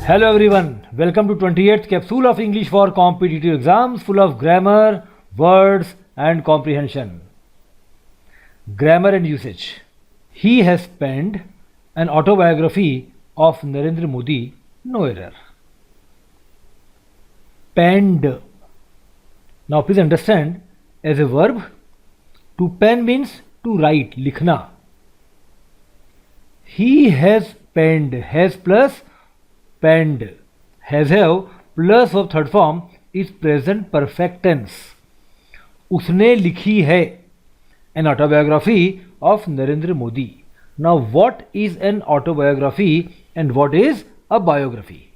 Hello everyone, welcome to 28th capsule of English for competitive exams full of grammar, words and comprehension. Grammar and usage. He has penned an autobiography of Narendra Modi, no error. Penned. Now please understand, as a verb, to pen means to write, likhna. He has penned, has plus penned, has have plus of third form is present perfect tense. उसने लिखी है an autobiography of Narendra Modi. Now what is an autobiography and what is a biography?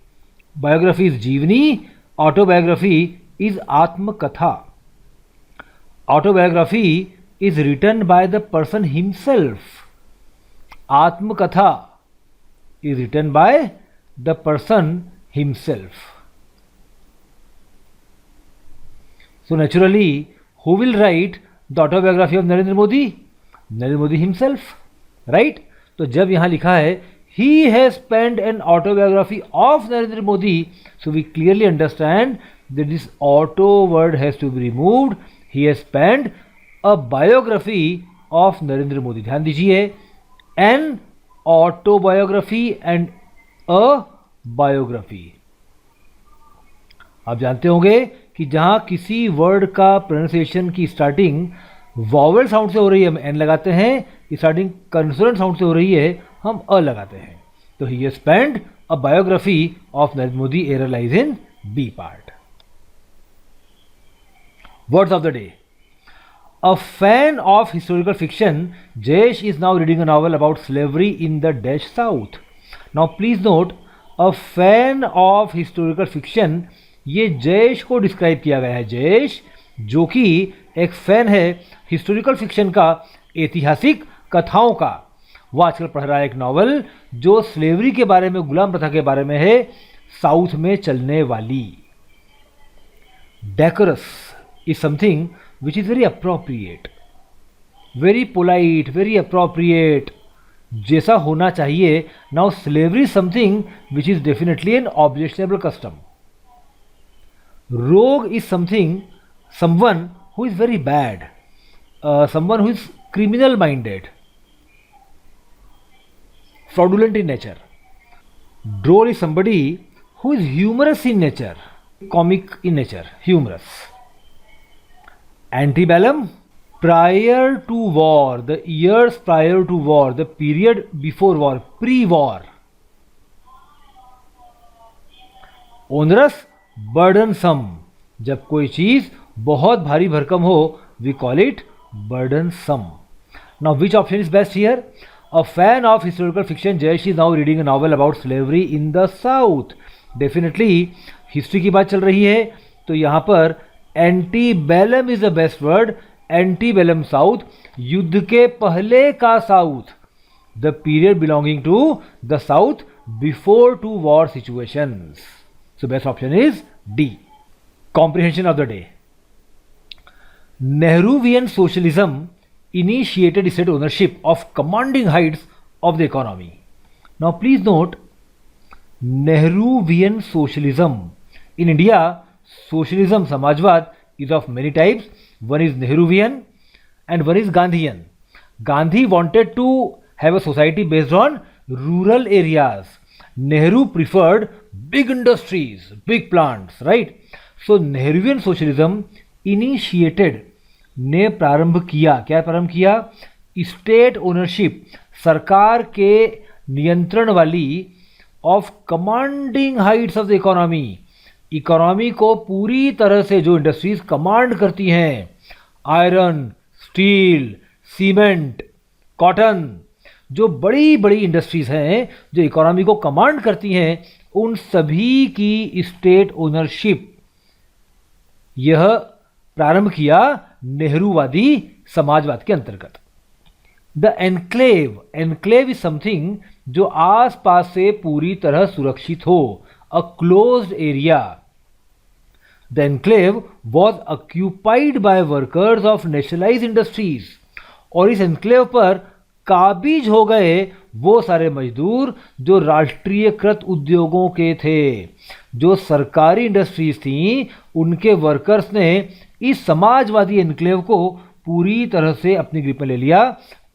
Biography is जीवनी, autobiography is आत्मकथा. Autobiography is written by the person himself. आत्मकथा is written by the person himself. So naturally, who will write the autobiography of Narendra Modi? Narendra Modi himself, right? तो जब यहाँ लिखा है he has penned an autobiography of Narendra Modi, so we clearly understand that this auto word has to be removed. He has penned a biography of Narendra Modi. ध्यान दीजिए, an autobiography and a biography. आप जानते होंगे कि जहां किसी word का pronunciation की स्टार्टिंग वॉवेल साउंड से हो रही है हम एन लगाते हैं, स्टार्टिंग कंसोनेंट साउंड से हो रही है हम अ लगाते हैं. तो he has penned a biography of Narendra Modi. Error lies in B part. Words of the day. A fan of historical fiction, Jayesh is now reading a novel about slavery in the dash South. Now please note, a fan of historical fiction, ये जयेश को describe किया गया है. जयेश जो कि एक fan है historical fiction का, ऐतिहासिक कथाओं का. वो आजकल पढ़ रहा है एक नॉवल जो स्लेवरी के बारे में, गुलाम प्रथा के बारे में है, साउथ में चलने वाली. Decorous is something which is very appropriate, very polite, very appropriate, जैसा होना चाहिए. Now slavery is something which is definitely an objectionable custom. Rogue is someone who is very bad, someone who is criminal minded, fraudulent in nature. Droll is somebody who is humorous in nature, comic in nature, humorous. Antebellum, prior to war, the years prior to war, the period before war, pre-war. Onerous, burdensome, जब कोई चीज बहुत भारी भरकम हो, we call it burdensome. Now which option is best here? A fan of historical fiction, Jayesh is now reading a novel about slavery in the South. Definitely history की बात चल रही है, तो यहाँ पर antebellum is the best word. Antebellum south, युद्ध के पहले का south, the period belonging to the south before to war situations. So best option is D. Comprehension of the day. Nehruvian socialism initiated state ownership of commanding heights of the economy. Now please note, Nehruvian socialism. In India socialism, samajwad, is of many types. One is Nehruvian and one is Gandhian. Gandhi wanted to have a society based on rural areas. Nehru preferred big industries, big plants, right? So Nehruvian socialism initiated, ने प्रारंभ किया. क्या प्रारंभ किया? State ownership, सरकार के नियंत्रण वाली, of commanding heights of the economy. Economy को पूरी तरह से जो इंडस्ट्रीज कमांड करती हैं, आयरन, स्टील, सीमेंट, कॉटन, जो बड़ी बड़ी इंडस्ट्रीज हैं जो इकोनॉमी को कमांड करती हैं, उन सभी की स्टेट ओनरशिप यह प्रारंभ किया नेहरूवादी समाजवाद के अंतर्गत. The enclave. Enclave is something जो आस पास से पूरी तरह सुरक्षित हो, a closed area. The enclave was occupied by workers of nationalized industries. और इस एनक्लेव पर काबिज हो गए वो सारे मजदूर जो राष्ट्रीयकृत उद्योगों के थे। जो सरकारी इंडस्ट्रीज थी उनके वर्कर्स ने इस समाजवादी एनक्लेव को पूरी तरह से अपनी ग्रिप में ले लिया।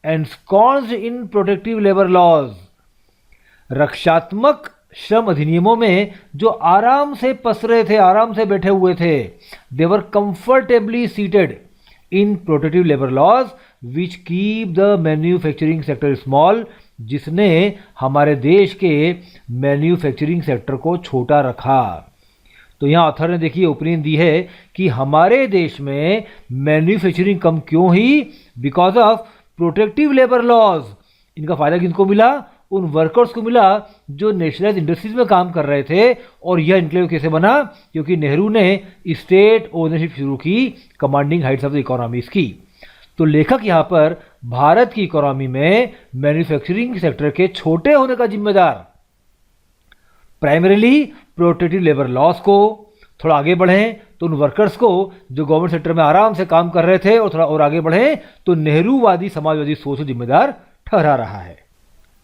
एंस्कॉन्स्ड इन प्रोटेक्टिव लेबर लॉज, रक्षात्मक श्रम अधिनियमों में जो आराम से पसरे थे, आराम से बैठे हुए थे, they were comfortably seated in protective labour laws which keep the manufacturing sector small, जिसने हमारे देश के मैन्युफैक्चरिंग सेक्टर को छोटा रखा। तो यहाँ ऑथर ने देखिए ओपिनियन दी है कि हमारे देश में मैन्युफैक्चरिंग कम क्यों हुई, because of protective labour laws. इनका फायदा किनको मिला? उन वर्कर्स को मिला जो नेशनलाइज इंडस्ट्रीज में काम कर रहे थे। और यह इनक्लेव कैसे बना? क्योंकि नेहरू ने स्टेट ओनरशिप शुरू की commanding heights of the economies की। तो लेखक यहाँ पर भारत की इकोनॉमी में मैन्युफैक्चरिंग सेक्टर के छोटे होने का जिम्मेदार प्राइमरीली प्रोटेक्टिव लेबर लॉस को, थोड़ा आगे बढ़ें तो उन वर्कर्स को जो गवर्नमेंट सेक्टर में आराम से काम कर रहे थे, और थोड़ा और आगे बढ़ें तो नेहरूवादी समाजवादी सोच को जिम्मेदार ठहरा रहा है।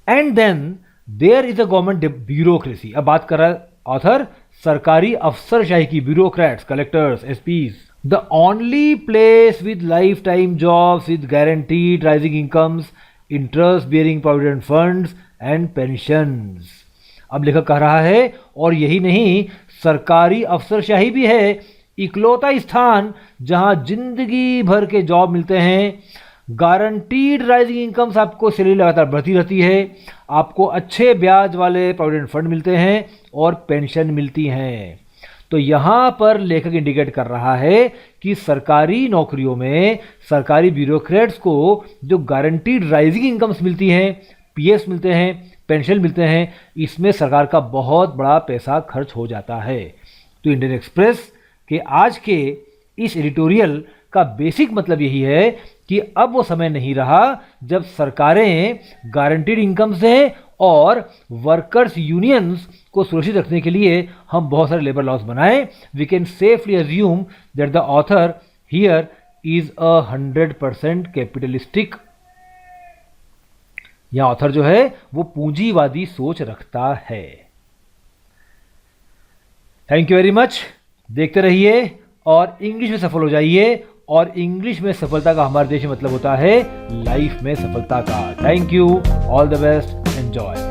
And then there is a government bureaucracy. अब बात कर रहा है ऑथर सरकारी अफसरशाही की, bureaucrats, collectors, SPs. The only place with life time jobs with guaranteed rising incomes, interest bearing provident funds and pensions. अब लेखक कह रहा है और यही नहीं, सरकारी अफसरशाही भी है इकलौता स्थान जहां जिंदगी भर के जॉब मिलते हैं, गारंटीड राइजिंग इनकम्स, आपको सैलरी लगातार बढ़ती रहती है, आपको अच्छे ब्याज वाले प्रोविडेंट फंड मिलते हैं और पेंशन मिलती हैं। तो यहाँ पर लेखक इंडिकेट कर रहा है कि सरकारी नौकरियों में सरकारी ब्यूरोक्रेट्स को जो गारंटीड राइजिंग इनकम्स मिलती हैं, पीएफ मिलते हैं, पेंशन मिलते हैं, इसमें सरकार का बहुत बड़ा पैसा खर्च हो जाता है। तो इंडियन एक्सप्रेस के आज के इस एडिटोरियल का बेसिक मतलब यही है कि अब वो समय नहीं रहा जब सरकारें गारंटीड इनकम से और वर्कर्स यूनियंस को सुरक्षित रखने के लिए हम बहुत सारे लेबर लॉज बनाएं। We can safely assume that the author here is 100% capitalistic. यह ऑथर जो है वो पूंजीवादी सोच रखता है। Thank you very much. देखते रहिए और इंग्लिश में सफल हो जाइए। और इंग्लिश में सफलता का हमारे देश में मतलब होता है लाइफ में सफलता का। Thank you, all the best, enjoy.